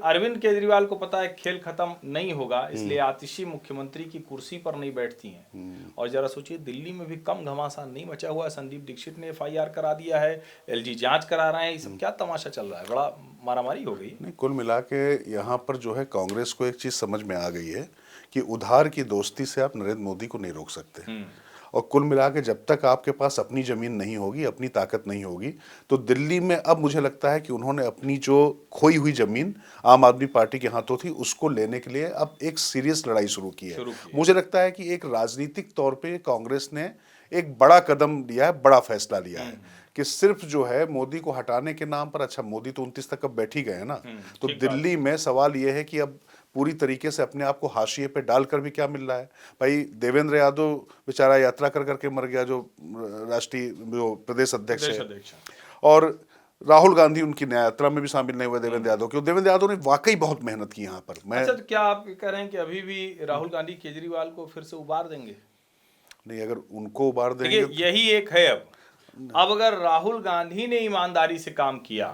अरविंद केजरीवाल को पता है खेल खत्म नहीं होगा, इसलिए आतिशी मुख्यमंत्री की कुर्सी पर नहीं बैठती हैं। और जरा सोचिए, दिल्ली में भी कम घमासान नहीं मचा हुआ है। संदीप दीक्षित ने एफआईआर करा दिया है, एलजी जांच करा रहे हैं। ये सब क्या तमाशा चल रहा है, बड़ा मारामारी हो गई। नहीं, कुल मिला के यहाँ पर जो है कांग्रेस को एक चीज समझ में आ गई है कि उधार की दोस्ती से आप नरेंद्र मोदी को नहीं रोक सकते। और कुल मिला के जब तक आपके पास अपनी जमीन नहीं होगी, अपनी ताकत नहीं होगी, तो दिल्ली में अब मुझे लगता है कि उन्होंने अपनी जो खोई हुई जमीन आम आदमी पार्टी के हाथों थी उसको लेने के लिए अब एक सीरियस लड़ाई शुरू की है। मुझे लगता है कि एक राजनीतिक तौर पे कांग्रेस ने एक बड़ा कदम लिया है, बड़ा फैसला लिया है कि सिर्फ जो है मोदी को हटाने के नाम पर, अच्छा मोदी तो 29 तक अब बैठ ही गए हैं ना, तो दिल्ली में सवाल यह है कि अब पूरी तरीके से अपने आप को हाशिए पे डालकर भी क्या मिल रहा है। भाई देवेंद्र यादव बेचारा यात्रा कर करके मर गया, जो राष्ट्रीय जो प्रदेश अध्यक्ष है, और राहुल गांधी उनकी न्याय यात्रा में भी शामिल नहीं हुए देवेंद्र यादव के। देवेंद्र यादव ने वाकई बहुत मेहनत की यहाँ पर। अच्छा, तो क्या आप कह रहे हैं कि अभी भी राहुल गांधी केजरीवाल को फिर से उबार देंगे? नहीं, अगर उनको उबार देंगे तो यही एक है। अब अगर राहुल गांधी ने ईमानदारी से काम किया,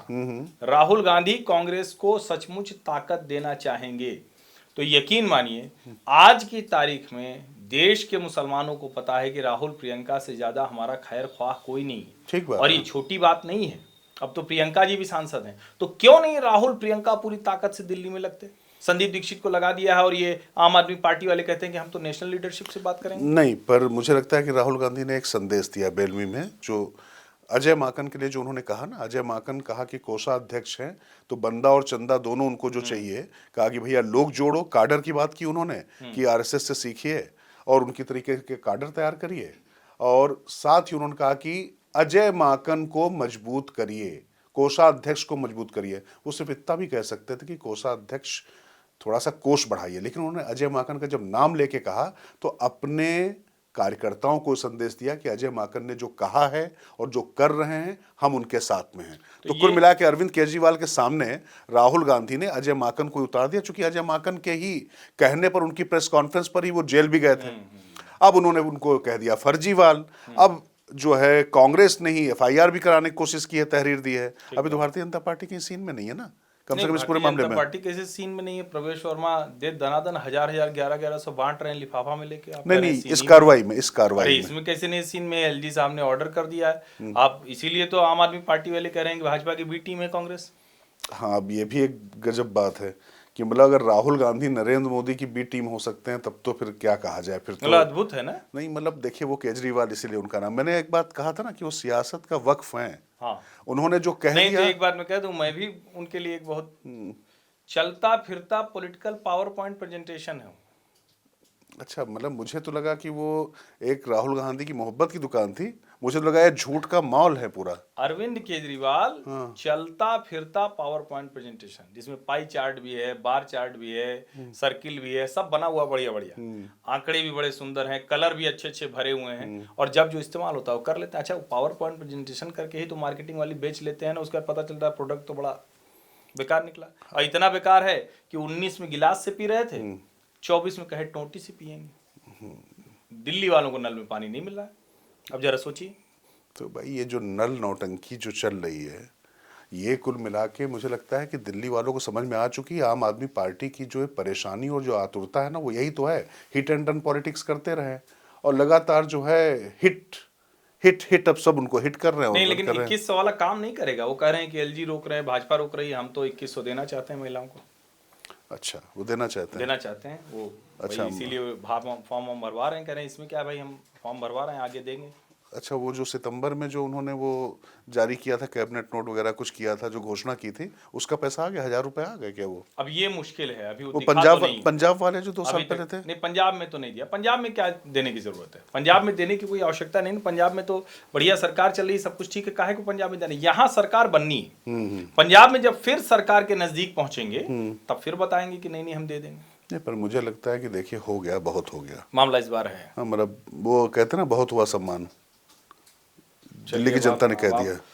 राहुल गांधी कांग्रेस को सचमुच ताकत देना चाहेंगे, तो यकीन मानिए आज की तारीख में देश के मुसलमानों को पता है कि राहुल प्रियंका से ज्यादा हमारा खैर ख्वाह कोई नहीं है। ठीक बात और ये छोटी बात नहीं है। अब तो प्रियंका जी भी सांसद हैं, तो क्यों नहीं राहुल प्रियंका पूरी ताकत से दिल्ली में लगते? संदीप दीक्षित को लगा दिया है और ये आम आदमी पार्टी वाले कहते हैं कि हम तो नेशनल लीडरशिप से बात करेंगे। नहीं, पर मुझे लगता है कि राहुल गांधी ने एक संदेश दिया बेलमी में, जो अजय माकन के लिए जो उन्होंने कहा ना, अजय माकन कहा कि कोषाध्यक्ष हैं तो बंदा और चंदा दोनों उनको जो चाहिए, कहा कि भैया लोग जोड़ो। काडर की बात की उन्होंने कि आरएसएस से सीखिए और उनकी तरीके के काडर तैयार करिए, और साथ ही उन्होंने कहा कि अजय माकन को मजबूत करिए, कोषाध्यक्ष को मजबूत करिए। वो सिर्फ इतना भी कह सकते थे कि कोषाध्यक्ष थोड़ा सा कोष बढ़ाइए, लेकिन उन्होंने अजय माकन का जब नाम लेके कहा तो अपने कार्यकर्ताओं को संदेश दिया कि अजय माकन ने जो कहा है और जो कर रहे हैं हम उनके साथ में हैं। तो कुल मिला के अरविंद केजरीवाल के सामने राहुल गांधी ने अजय माकन को उतार दिया, चूंकि अजय माकन के ही कहने पर उनकी प्रेस कॉन्फ्रेंस पर ही वो जेल भी गए थे। अब उन्होंने उनको कह दिया फर्जीवाल। अब जो है कांग्रेस ने ही एफआईआर भी कराने की कोशिश की है, तहरीर दी है। अभी तो भारतीय जनता पार्टी के सीन में नहीं है ना, कम से कम इस पूरे मामले में पार्टी कैसे सीन में नहीं है। प्रवेश वर्मा दे दनादन हजार 1100 बांट रहे हैं लिफाफा में लेके। आप नहीं, इस कार्रवाई में इसमें कैसे नहीं सीन में? एलजी साहब ने ऑर्डर कर दिया है। आप इसीलिए तो आम आदमी पार्टी वाले कह रहे हैं कि भाजपा की बी टीम है कांग्रेस। हाँ, अब ये भी एक गजब बात है कि मतलब अगर राहुल गांधी नरेंद्र मोदी की बी टीम हो सकते हैं, तब तो फिर क्या कहा जाए, फिर तो अद्भुत है ना। नहीं, मतलब देखिए वो केजरीवाल इसीलिए उनका नाम, मैंने एक बात कहा था ना कि वो सियासत का वक्फ है। हाँ, उन्होंने जो कह दिया। तो एक बात मैं कह दूं, मैं भी उनके लिए एक बहुत चलता फिरता पॉलिटिकल पावर पॉइंट प्रेजेंटेशन है। अच्छा, मतलब मुझे तो लगा कि वो एक राहुल गांधी की मोहब्बत की दुकान थी। मुझे तो लगा ये झूठ का मॉल है पूरा। अरविंद केजरीवाल चलता फिरता पावर पॉइंट प्रेजेंटेशन, जिसमें पाई चार्ट भी है, बार चार्ट भी है, सर्किल भी है, सब बना हुआ बढ़िया बढ़िया। आंकड़े भी बड़े सुंदर हैं, कलर भी अच्छे अच्छे भरे हुए हैं, और जब जो इस्तेमाल होता है वो कर लेते हैं। अच्छा, पावर पॉइंट प्रेजेंटेशन करके ही तो मार्केटिंग वाली बेच लेते हैं ना, उसके बाद पता चलता है प्रोडक्ट तो बड़ा बेकार निकला। और इतना बेकार है कि 19 में गिलास से पी रहे थे, 24 में कहे टोंटी से पिएंगे। दिल्ली वालों को नल में पानी नहीं मिल रहा है। अब जरा सोचिए। तो भाई ये जो नल नौटंकी जो चल रही है, ये कुल मिला के मुझे लगता है कि दिल्ली वालों को समझ में आ चुकी है। आम आदमी पार्टी की जो परेशानी और जो आतुरता है ना, वो यही तो है। हिट एंड रन पॉलिटिक्स करते रहे और लगातार जो है हिट हिट हिट, अब सब उनको हिट कर रहे हैं। नहीं, लेकिन 2100 वाला काम नहीं करेगा। वो कह रहे हैं कि एलजी रोक रहे हैं, भाजपा रोक रही है, हम तो 2100 देना चाहते हैं महिलाओं को। अच्छा, वो देना चाहते हैं वो। अच्छा, इसीलिए फॉर्म भरवा रहे हैं, कह रहे हैं इसमें क्या है भाई, हम फॉर्म भरवा रहे हैं, आगे देंगे। अच्छा, वो जो सितंबर में जो उन्होंने वो जारी किया था, कैबिनेट नोट वगैरह कुछ किया था, जो घोषणा की थी, उसका पैसा आ गया? 1000 रुपए आ गए क्या? वो अब ये मुश्किल है, अभी वो पंजाब वाले जो 2 साल पहले थे। नहीं, पंजाब में तो नहीं दिया। पंजाब में क्या देने की जरूरत है? पंजाब में देने की कोई आवश्यकता नहीं। पंजाब में तो बढ़िया सरकार चल रही, सब कुछ ठीक है, काहे को पंजाब में देने? यहाँ सरकार बननी है। पंजाब में जब फिर सरकार के नजदीक पहुंचेंगे तब फिर बताएंगे कि नहीं हम दे देंगे। नहीं, पर मुझे लगता है कि देखिए हो गया, बहुत हो गया मामला इस बार है। मतलब वो कहते हैं ना, बहुत हुआ सम्मान, दिल्ली की जनता ने कह दिया।